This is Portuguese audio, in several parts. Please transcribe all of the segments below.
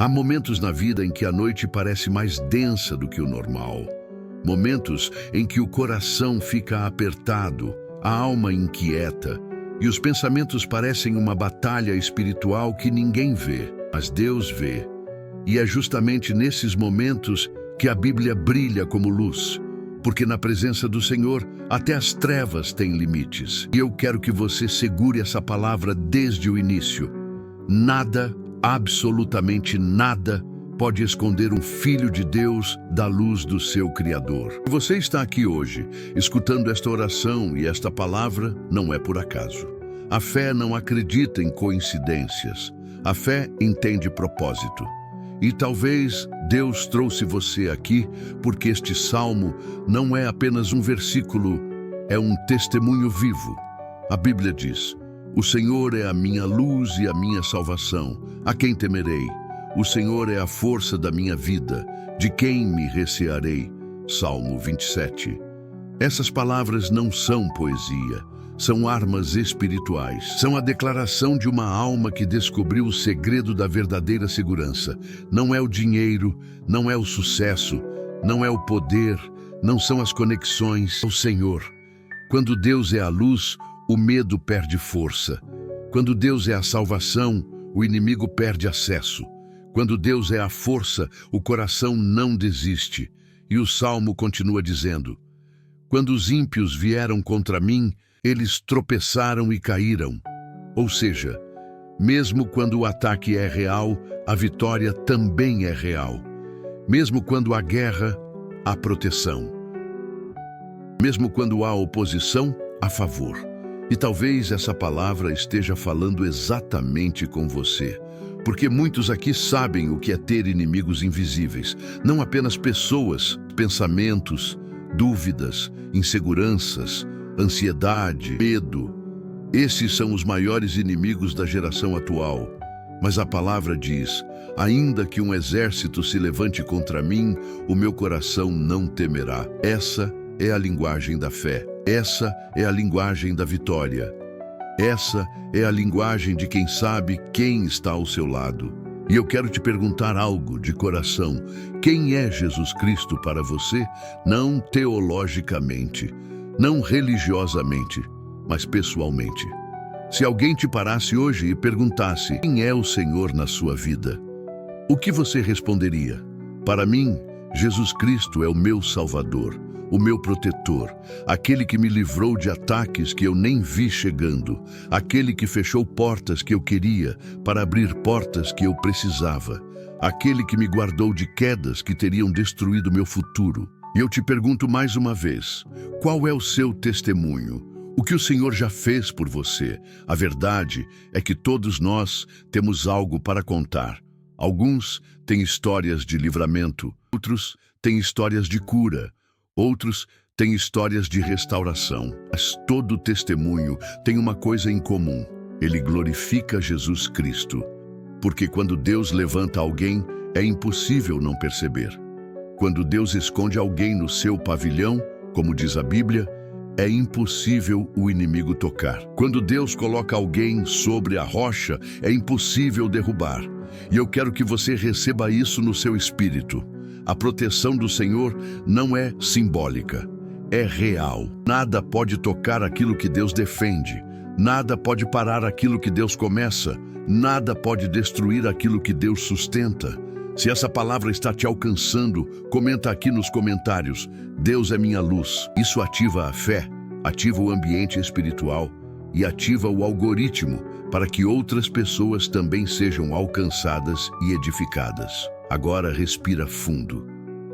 Há momentos na vida em que a noite parece mais densa do que o normal. Momentos em que o coração fica apertado, a alma inquieta e os pensamentos parecem uma batalha espiritual que ninguém vê, mas Deus vê. E é justamente nesses momentos que a Bíblia brilha como luz, porque na presença do Senhor até as trevas têm limites. E eu quero que você segure essa palavra desde o início. Nada, absolutamente nada, pode esconder um filho de Deus da luz do seu Criador. Você está aqui hoje, escutando esta oração e esta palavra, não é por acaso. A fé não acredita em coincidências. A fé entende propósito. E talvez Deus trouxe você aqui porque este salmo não é apenas um versículo, é um testemunho vivo. A Bíblia diz: "O Senhor é a minha luz e a minha salvação. A quem temerei? O Senhor é a força da minha vida. De quem me recearei?" Salmo 27. Essas palavras não são poesia. São armas espirituais. São a declaração de uma alma que descobriu o segredo da verdadeira segurança. Não é o dinheiro, não é o sucesso, não é o poder, não são as conexões, é o Senhor. Quando Deus é a luz, o medo perde força. Quando Deus é a salvação, o inimigo perde acesso. Quando Deus é a força, o coração não desiste. E o Salmo continua dizendo: "Quando os ímpios vieram contra mim, eles tropeçaram e caíram." Ou seja, mesmo quando o ataque é real, a vitória também é real. Mesmo quando há guerra, há proteção. Mesmo quando há oposição, há favor. E talvez essa palavra esteja falando exatamente com você, porque muitos aqui sabem o que é ter inimigos invisíveis, não apenas pessoas, pensamentos, dúvidas, inseguranças, ansiedade, medo. Esses são os maiores inimigos da geração atual. Mas a palavra diz: "Ainda que um exército se levante contra mim, o meu coração não temerá." Essa é a linguagem da fé. Essa é a linguagem da vitória. Essa é a linguagem de quem sabe quem está ao seu lado. E eu quero te perguntar algo de coração. Quem é Jesus Cristo para você? Não teologicamente, não religiosamente, mas pessoalmente. Se alguém te parasse hoje e perguntasse: "Quem é o Senhor na sua vida?" o que você responderia? Para mim, Jesus Cristo é o meu Salvador, o meu protetor, aquele que me livrou de ataques que eu nem vi chegando, aquele que fechou portas que eu queria para abrir portas que eu precisava, aquele que me guardou de quedas que teriam destruído meu futuro. E eu te pergunto mais uma vez: qual é o seu testemunho? O que o Senhor já fez por você? A verdade é que todos nós temos algo para contar. Alguns têm histórias de livramento, outros têm histórias de cura, outros têm histórias de restauração. Mas todo testemunho tem uma coisa em comum: ele glorifica Jesus Cristo. Porque quando Deus levanta alguém, é impossível não perceber. Quando Deus esconde alguém no seu pavilhão, como diz a Bíblia, é impossível o inimigo tocar. Quando Deus coloca alguém sobre a rocha, é impossível derrubar. E eu quero que você receba isso no seu espírito. A proteção do Senhor não é simbólica, é real. Nada pode tocar aquilo que Deus defende. Nada pode parar aquilo que Deus começa. Nada pode destruir aquilo que Deus sustenta. Se essa palavra está te alcançando, comenta aqui nos comentários: "Deus é minha luz." Isso ativa a fé, ativa o ambiente espiritual e ativa o algoritmo para que outras pessoas também sejam alcançadas e edificadas. Agora respira fundo,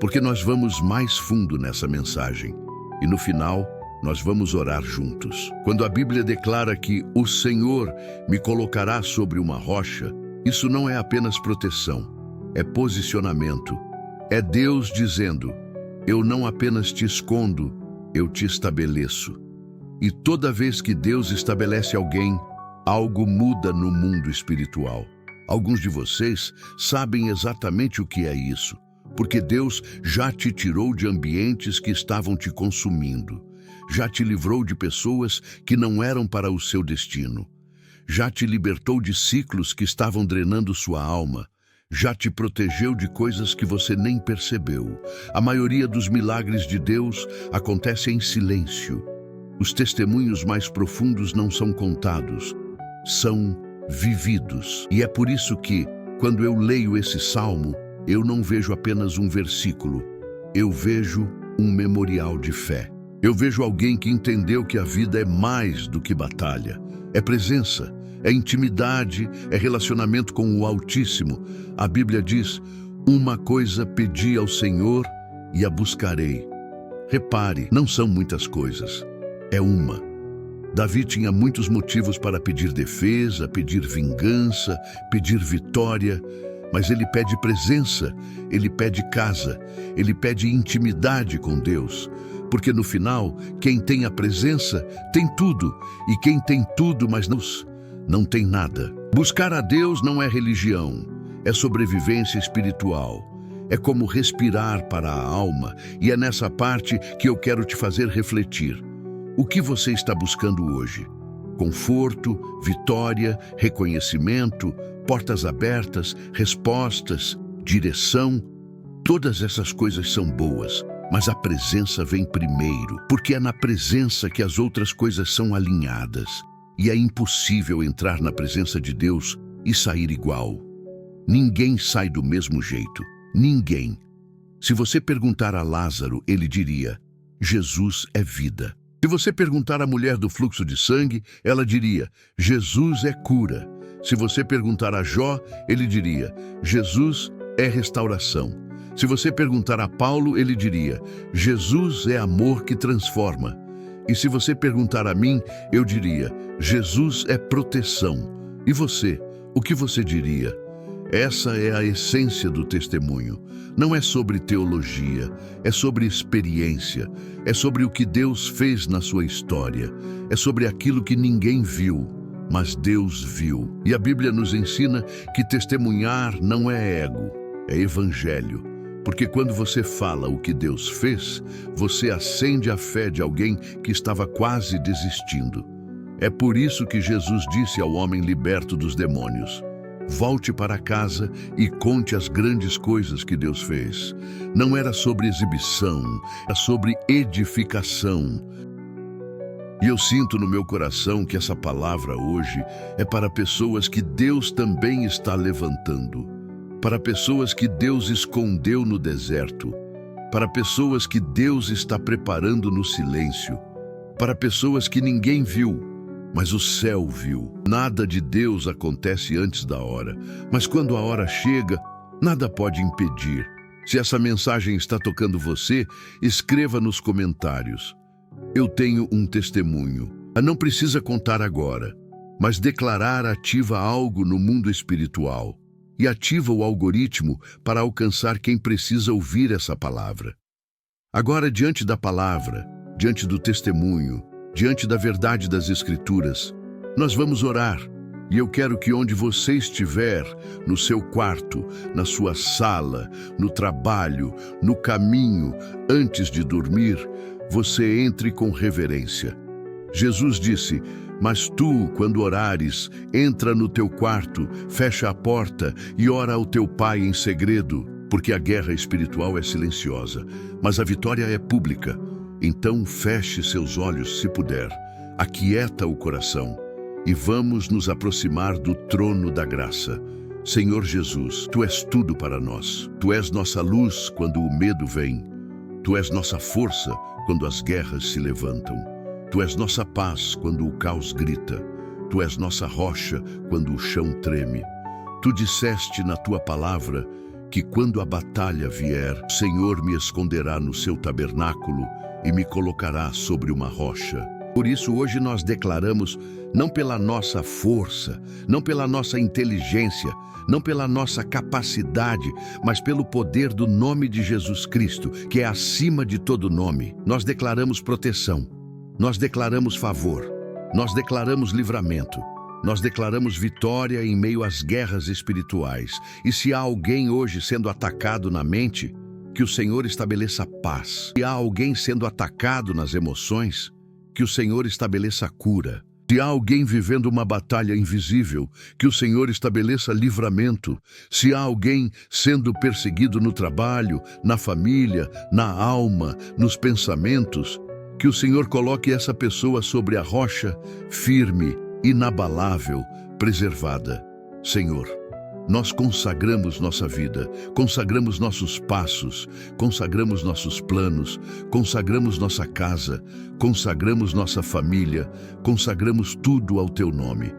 porque nós vamos mais fundo nessa mensagem. E no final, nós vamos orar juntos. Quando a Bíblia declara que "o Senhor me colocará sobre uma rocha", isso não é apenas proteção, é posicionamento. É Deus dizendo: "Eu não apenas te escondo, eu te estabeleço." E toda vez que Deus estabelece alguém, algo muda no mundo espiritual. Alguns de vocês sabem exatamente o que é isso, porque Deus já te tirou de ambientes que estavam te consumindo, já te livrou de pessoas que não eram para o seu destino, já te libertou de ciclos que estavam drenando sua alma, já te protegeu de coisas que você nem percebeu. A maioria dos milagres de Deus acontece em silêncio. Os testemunhos mais profundos não são contados, são vividos. E é por isso que, quando eu leio esse salmo, eu não vejo apenas um versículo, eu vejo um memorial de fé. Eu vejo alguém que entendeu que a vida é mais do que batalha, é presença, é intimidade, é relacionamento com o Altíssimo. A Bíblia diz: uma coisa pedi ao Senhor e a buscarei. Repare, não são muitas coisas, é uma. Davi tinha muitos motivos para pedir defesa, pedir vingança, pedir vitória, mas ele pede presença, ele pede casa, ele pede intimidade com Deus. Porque no final, quem tem a presença tem tudo, e quem tem tudo, mas não tem nada. Buscar a Deus não é religião, é sobrevivência espiritual. É como respirar para a alma, e é nessa parte que eu quero te fazer refletir. O que você está buscando hoje? Conforto, vitória, reconhecimento, portas abertas, respostas, direção? Todas essas coisas são boas, mas a presença vem primeiro, porque é na presença que as outras coisas são alinhadas. E é impossível entrar na presença de Deus e sair igual. Ninguém sai do mesmo jeito. Ninguém. Se você perguntar a Lázaro, ele diria: Jesus é vida. Se você perguntar à mulher do fluxo de sangue, ela diria: Jesus é cura. Se você perguntar a Jó, ele diria: Jesus é restauração. Se você perguntar a Paulo, ele diria: Jesus é amor que transforma. E se você perguntar a mim, eu diria: Jesus é proteção. E você, o que você diria? Essa é a essência do testemunho. Não é sobre teologia, é sobre experiência, é sobre o que Deus fez na sua história, é sobre aquilo que ninguém viu, mas Deus viu. E a Bíblia nos ensina que testemunhar não é ego, é evangelho. Porque quando você fala o que Deus fez, você acende a fé de alguém que estava quase desistindo. É por isso que Jesus disse ao homem liberto dos demônios: volte para casa e conte as grandes coisas que Deus fez. Não era sobre exibição, era sobre edificação. E eu sinto no meu coração que essa palavra hoje é para pessoas que Deus também está levantando. Para pessoas que Deus escondeu no deserto. Para pessoas que Deus está preparando no silêncio. Para pessoas que ninguém viu, mas o céu viu. Nada de Deus acontece antes da hora, mas quando a hora chega, nada pode impedir. Se essa mensagem está tocando você, escreva nos comentários: eu tenho um testemunho. Não precisa contar agora, mas declarar ativa algo no mundo espiritual e ativa o algoritmo para alcançar quem precisa ouvir essa palavra. Agora, diante da palavra, diante do testemunho, diante da verdade das Escrituras, nós vamos orar. E eu quero que onde você estiver, no seu quarto, na sua sala, no trabalho, no caminho, antes de dormir, você entre com reverência. Jesus disse: mas tu, quando orares, entra no teu quarto, fecha a porta e ora ao teu Pai em segredo, porque a guerra espiritual é silenciosa, mas a vitória é pública. Então feche seus olhos se puder, aquieta o coração e vamos nos aproximar do trono da graça. Senhor Jesus, Tu és tudo para nós. Tu és nossa luz quando o medo vem. Tu és nossa força quando as guerras se levantam. Tu és nossa paz quando o caos grita. Tu és nossa rocha quando o chão treme. Tu disseste na Tua palavra que quando a batalha vier, o Senhor me esconderá no seu tabernáculo e me colocará sobre uma rocha. Por isso hoje nós declaramos, não pela nossa força, não pela nossa inteligência, não pela nossa capacidade, mas pelo poder do nome de Jesus Cristo, que é acima de todo nome. Nós declaramos proteção, nós declaramos favor, nós declaramos livramento, nós declaramos vitória em meio às guerras espirituais. E se há alguém hoje sendo atacado na mente, que o Senhor estabeleça paz. Se há alguém sendo atacado nas emoções, que o Senhor estabeleça cura. Se há alguém vivendo uma batalha invisível, que o Senhor estabeleça livramento. Se há alguém sendo perseguido no trabalho, na família, na alma, nos pensamentos, que o Senhor coloque essa pessoa sobre a rocha, firme, inabalável, preservada. Senhor, nós consagramos nossa vida, consagramos nossos passos, consagramos nossos planos, consagramos nossa casa, consagramos nossa família, consagramos tudo ao Teu nome,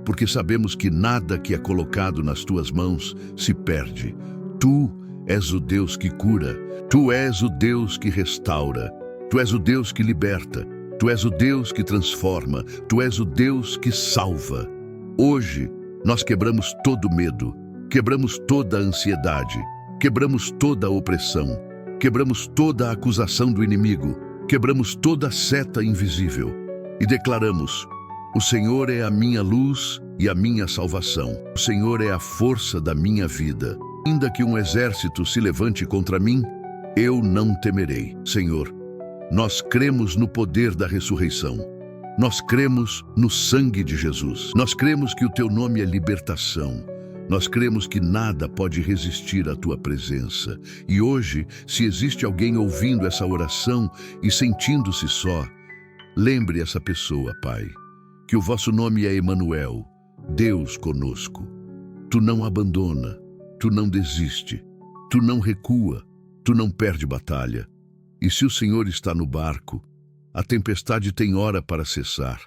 porque sabemos que nada que é colocado nas Tuas mãos se perde. Tu és o Deus que cura, Tu és o Deus que restaura, Tu és o Deus que liberta, Tu és o Deus que transforma, Tu és o Deus que salva. Hoje, nós quebramos todo medo, quebramos toda a ansiedade, quebramos toda a opressão, quebramos toda a acusação do inimigo, quebramos toda a seta invisível e declaramos: o Senhor é a minha luz e a minha salvação. O Senhor é a força da minha vida. Ainda que um exército se levante contra mim, eu não temerei. Senhor, nós cremos no poder da ressurreição. Nós cremos no sangue de Jesus. Nós cremos que o Teu nome é libertação. Nós cremos que nada pode resistir à Tua presença. E hoje, se existe alguém ouvindo essa oração e sentindo-se só, lembre essa pessoa, Pai, que o vosso nome é Emanuel, Deus conosco. Tu não abandona, Tu não desiste, Tu não recua, Tu não perde batalha. E se o Senhor está no barco, a tempestade tem hora para cessar.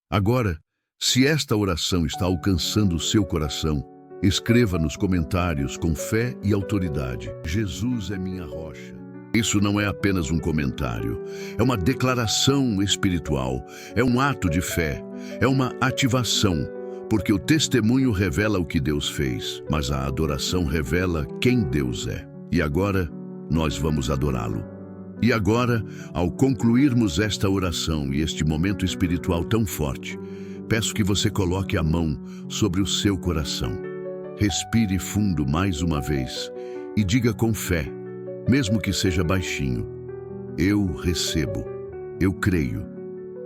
Agora, se esta oração está alcançando o seu coração, escreva nos comentários com fé e autoridade: Jesus é minha rocha. Isso não é apenas um comentário, é uma declaração espiritual, é um ato de fé, é uma ativação, porque o testemunho revela o que Deus fez, mas a adoração revela quem Deus é. E agora, nós vamos adorá-lo. E agora, ao concluirmos esta oração e este momento espiritual tão forte, peço que você coloque a mão sobre o seu coração. Respire fundo mais uma vez e diga com fé, mesmo que seja baixinho: eu recebo, eu creio,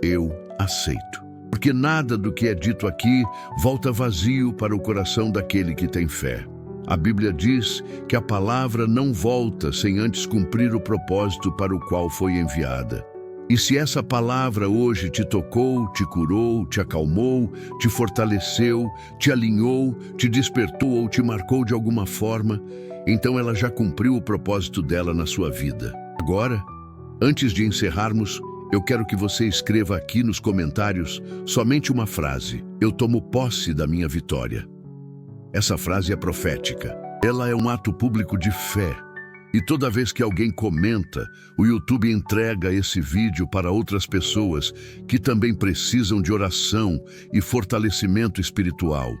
eu aceito. Porque nada do que é dito aqui volta vazio para o coração daquele que tem fé. A Bíblia diz que a palavra não volta sem antes cumprir o propósito para o qual foi enviada. E se essa palavra hoje te tocou, te curou, te acalmou, te fortaleceu, te alinhou, te despertou ou te marcou de alguma forma, então ela já cumpriu o propósito dela na sua vida. Agora, antes de encerrarmos, eu quero que você escreva aqui nos comentários somente uma frase: eu tomo posse da minha vitória. Essa frase é profética. Ela é um ato público de fé. E toda vez que alguém comenta, o YouTube entrega esse vídeo para outras pessoas que também precisam de oração e fortalecimento espiritual.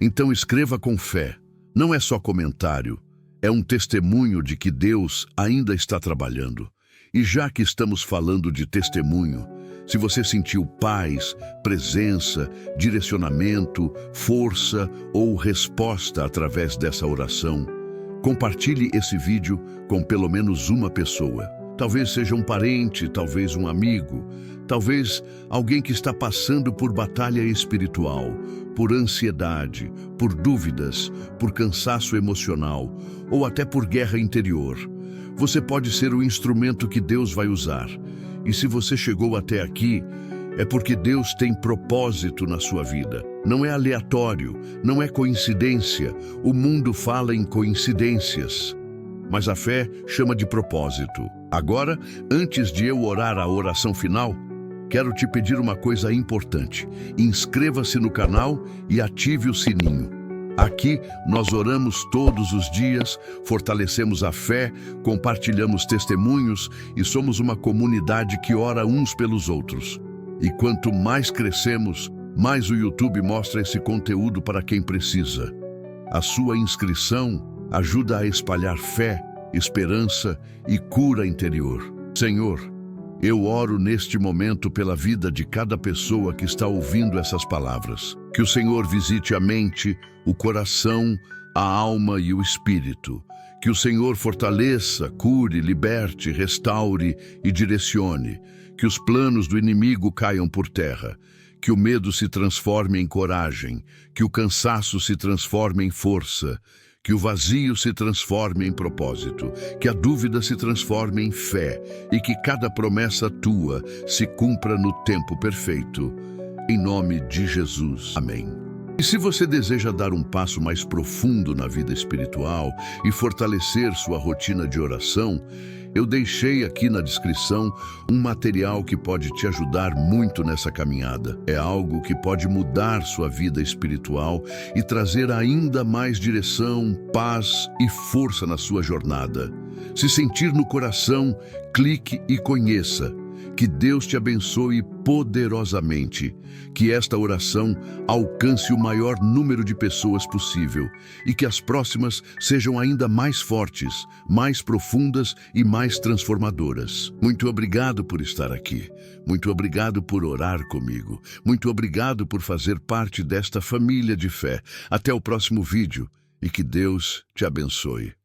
Então escreva com fé. Não é só comentário, é um testemunho de que Deus ainda está trabalhando. E já que estamos falando de testemunho, se você sentiu paz, presença, direcionamento, força ou resposta através dessa oração, compartilhe esse vídeo com pelo menos uma pessoa. Talvez seja um parente, talvez um amigo, talvez alguém que está passando por batalha espiritual, por ansiedade, por dúvidas, por cansaço emocional ou até por guerra interior. Você pode ser o instrumento que Deus vai usar. E se você chegou até aqui, é porque Deus tem propósito na sua vida. Não é aleatório, não é coincidência. O mundo fala em coincidências, mas a fé chama de propósito. Agora, antes de eu orar a oração final, quero te pedir uma coisa importante. Inscreva-se no canal e ative o sininho. Aqui nós oramos todos os dias, fortalecemos a fé, compartilhamos testemunhos e somos uma comunidade que ora uns pelos outros. E quanto mais crescemos, mais o YouTube mostra esse conteúdo para quem precisa. A sua inscrição ajuda a espalhar fé, esperança e cura interior. Senhor, eu oro neste momento pela vida de cada pessoa que está ouvindo essas palavras. Que o Senhor visite a mente, o coração, a alma e o espírito. Que o Senhor fortaleça, cure, liberte, restaure e direcione. Que os planos do inimigo caiam por terra. Que Que o medo se transforme em coragem, que o cansaço se transforme em força, que o vazio se transforme em propósito, que a dúvida se transforme em fé e que cada promessa tua se cumpra no tempo perfeito. Em nome de Jesus. Amém. E se você deseja dar um passo mais profundo na vida espiritual e fortalecer sua rotina de oração, eu deixei aqui na descrição um material que pode te ajudar muito nessa caminhada. É algo que pode mudar sua vida espiritual e trazer ainda mais direção, paz e força na sua jornada. Se sentir no coração, clique e conheça. Que Deus te abençoe poderosamente, que esta oração alcance o maior número de pessoas possível e que as próximas sejam ainda mais fortes, mais profundas e mais transformadoras. Muito obrigado por estar aqui. Muito obrigado por orar comigo. Muito obrigado por fazer parte desta família de fé. Até o próximo vídeo e que Deus te abençoe.